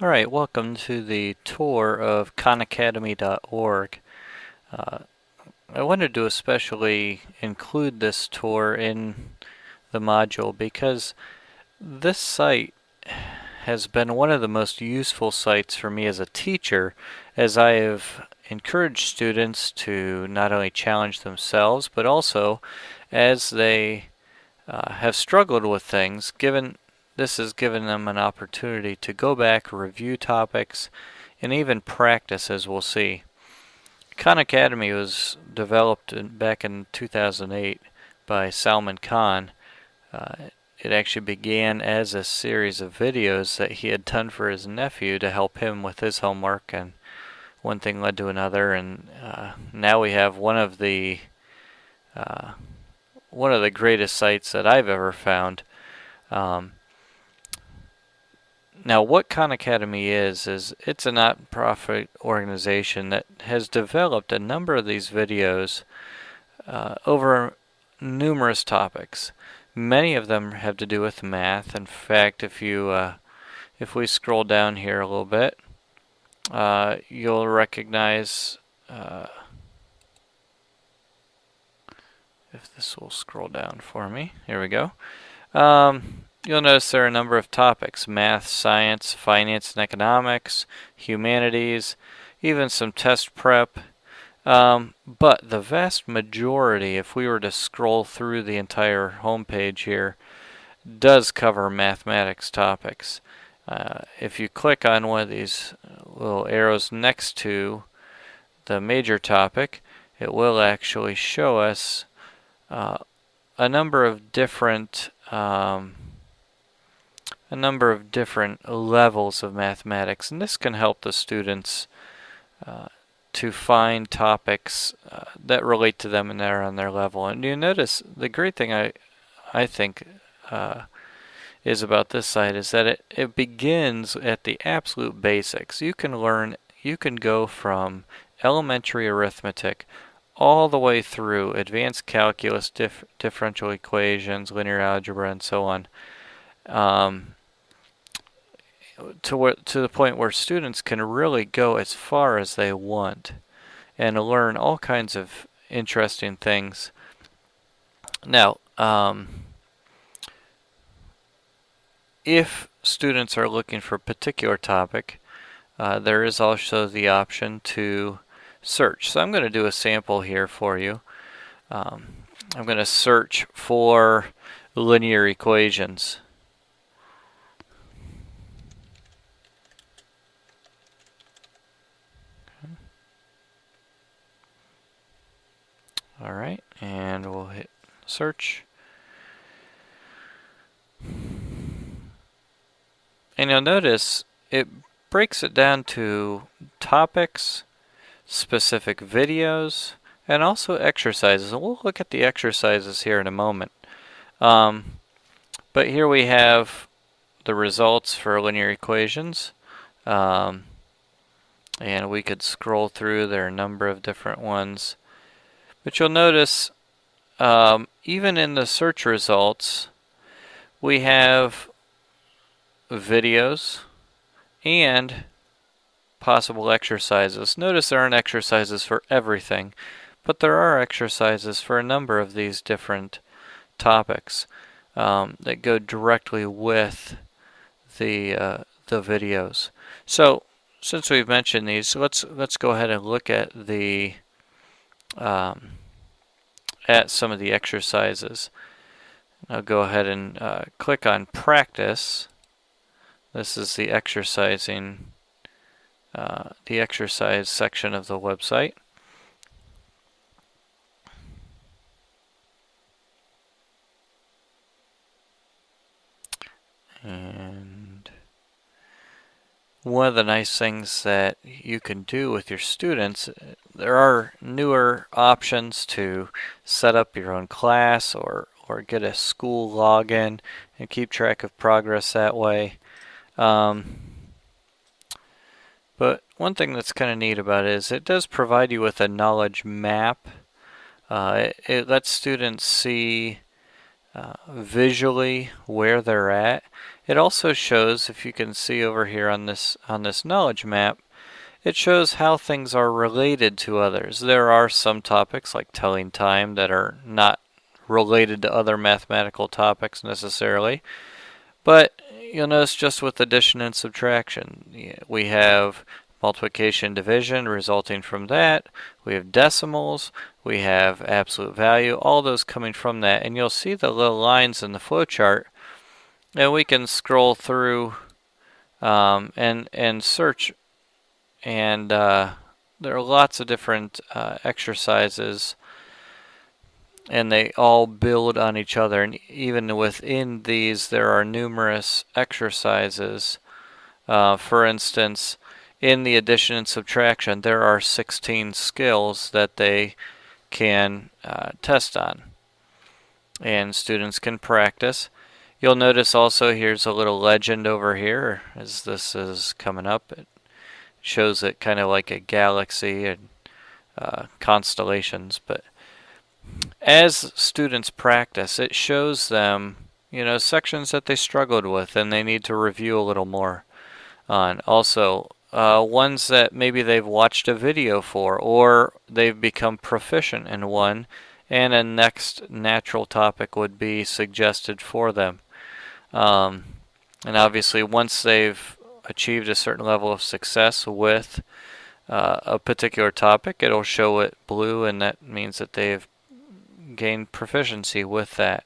Alright, welcome to the tour of khanacademy.org. I wanted to especially include this tour in the module because this site has been one of the most useful sites for me as a teacher, as I have encouraged students to not only challenge themselves but also as they have struggled with things. This has given them an opportunity to go back, review topics, and even practice, as we'll see. Khan Academy was developed back in 2008 by Salman Khan. It actually began as a series of videos that he had done for his nephew to help him with his homework, and one thing led to another, and now we have one of the greatest sites that I've ever found. Now, what Khan Academy is it's a not-profit organization that has developed a number of these videos over numerous topics. Many of them have to do with math. In fact, if we scroll down here a little bit, you'll recognize, if this will scroll down for me, here we go. You'll notice there are a number of topics: math, science, finance and economics, humanities, even some test prep. But the vast majority, if we were to scroll through the entire homepage here, does cover mathematics topics. If you click on one of these little arrows next to the major topic, it will actually show us a number of different levels of mathematics, and this can help the students to find topics that relate to them and that are on their level. And you notice the great thing I think is about this site is that it begins at the absolute basics. You can go from elementary arithmetic all the way through advanced calculus, differential equations, linear algebra, and so on. To the point where students can really go as far as they want and learn all kinds of interesting things. Now, if students are looking for a particular topic, there is also the option to search. So I'm going to do a sample here for you. I'm going to search for linear equations. Alright, and we'll hit search. And you'll notice it breaks it down to topics, specific videos, and also exercises. And we'll look at the exercises here in a moment. But here we have the results for linear equations. And we could scroll through. There are a number of different ones. But you'll notice, even in the search results, we have videos and possible exercises. Notice there aren't exercises for everything, but there are exercises for a number of these different topics that go directly with the videos. So, since we've mentioned these, let's go ahead and look at the at some of the exercises. I'll go ahead and click on practice. This is the exercise section of the website. And one of the nice things that you can do with your students, there are newer options to set up your own class or get a school login and keep track of progress that way. But one thing that's kind of neat about it is it does provide you with a knowledge map. It lets students see visually where they're at, It also shows, if you can see over here on this knowledge map, it shows how things are related to others. There are some topics like telling time that are not related to other mathematical topics necessarily, but you'll notice just with addition and subtraction, we have multiplication, division resulting from that. We have decimals, we have absolute value, all those coming from that. And you'll see the little lines in the flowchart, and we can scroll through and search. And there are lots of different exercises, and they all build on each other. And even within these, there are numerous exercises. For instance, in the addition and subtraction, there are 16 skills that they can test on, and students can practice. You'll notice also here's a little legend over here as this is coming up. It shows it kind of like a galaxy and constellations, but as students practice, it shows them, sections that they struggled with and they need to review a little more on. Also, ones that maybe they've watched a video for, or they've become proficient in one, and a next natural topic would be suggested for them. And obviously, once they've achieved a certain level of success with a particular topic, it'll show it blue, and that means that they've gained proficiency with that.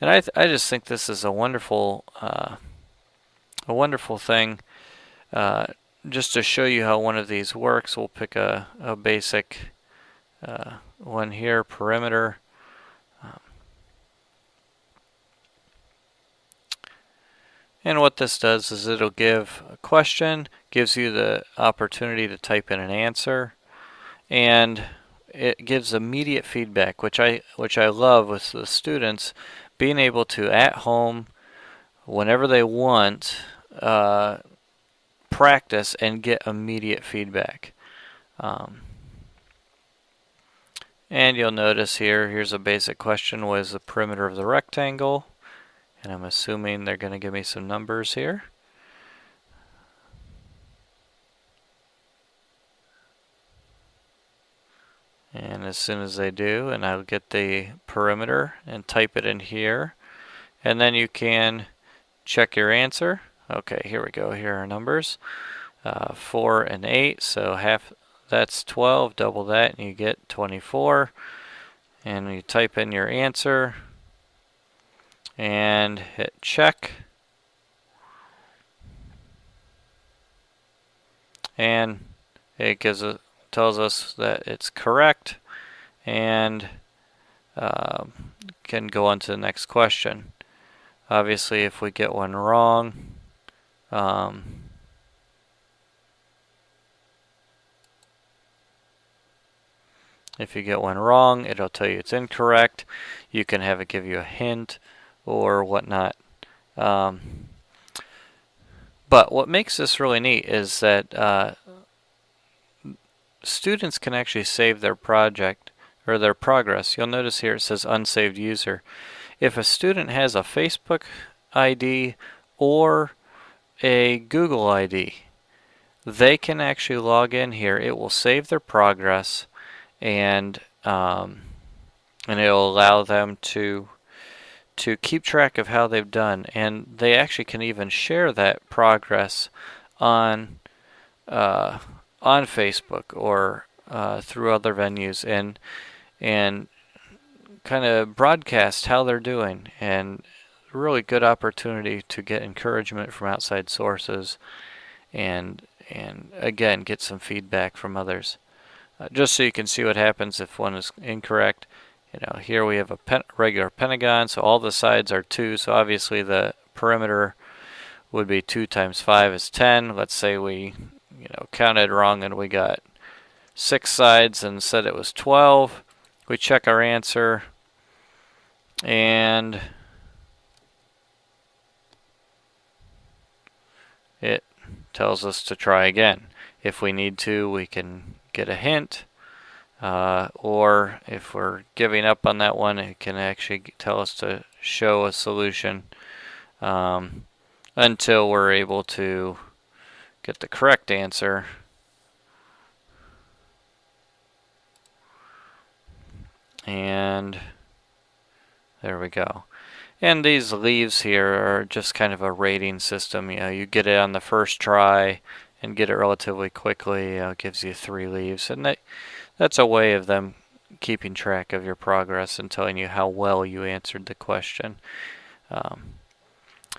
And I just think this is a wonderful thing. Just to show you how one of these works, we'll pick a basic one here, perimeter. And what this does is it'll give a question, gives you the opportunity to type in an answer, and it gives immediate feedback, which I love with the students, being able to at home, whenever they want, practice and get immediate feedback. And you'll notice here's a basic question: what is the perimeter of the rectangle? And I'm assuming they're going to give me some numbers here. And as soon as they do, and I'll get the perimeter and type it in here, and then you can check your answer. Okay, here we go. Here are numbers. 4 and 8, so half, that's 12. Double that and you get 24. And you type in your answer and hit check. And it tells us that it's correct, and can go on to the next question. Obviously, if we get one wrong, if you get one wrong, it'll tell you it's incorrect. You can have it give you a hint or whatnot. But what makes this really neat is that students can actually save their project or their progress. You'll notice here it says unsaved user. If a student has a Facebook ID or a Google ID, they can actually log in here. It will save their progress, and it'll allow them to keep track of how they've done, and they actually can even share that progress on Facebook or through other venues, and kind of broadcast how they're doing, and really good opportunity to get encouragement from outside sources, and again get some feedback from others. Just so you can see what happens if one is incorrect. Here we have a regular pentagon, so all the sides are 2, so obviously the perimeter would be 2 times 5 is 10. Let's say we counted wrong and we got 6 sides and said it was 12. We check our answer, and it tells us to try again. If we need to, we can get a hint, or if we're giving up on that one, it can actually tell us to show a solution. until we're able to get the correct answer. And there we go. And these leaves here are just kind of a rating system. You get it on the first try and get it relatively quickly. It gives you 3 leaves, and that's a way of them keeping track of your progress and telling you how well you answered the question.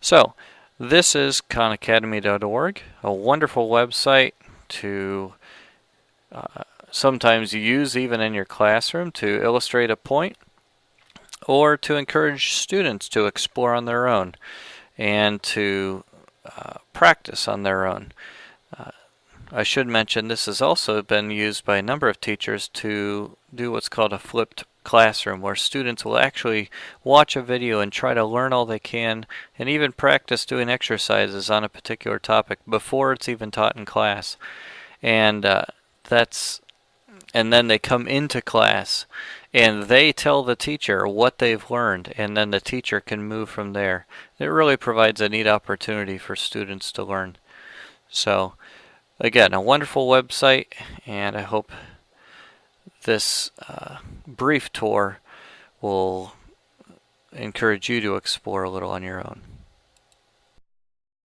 So this is khanacademy.org, a wonderful website to sometimes use even in your classroom to illustrate a point, or to encourage students to explore on their own and to practice on their own. I should mention this has also been used by a number of teachers to do what's called a flipped classroom, where students will actually watch a video and try to learn all they can and even practice doing exercises on a particular topic before it's even taught in class. And then they come into class and they tell the teacher what they've learned, and then the teacher can move from there. It really provides a neat opportunity for students to learn. So again, a wonderful website, and I hope this brief tour will encourage you to explore a little on your own.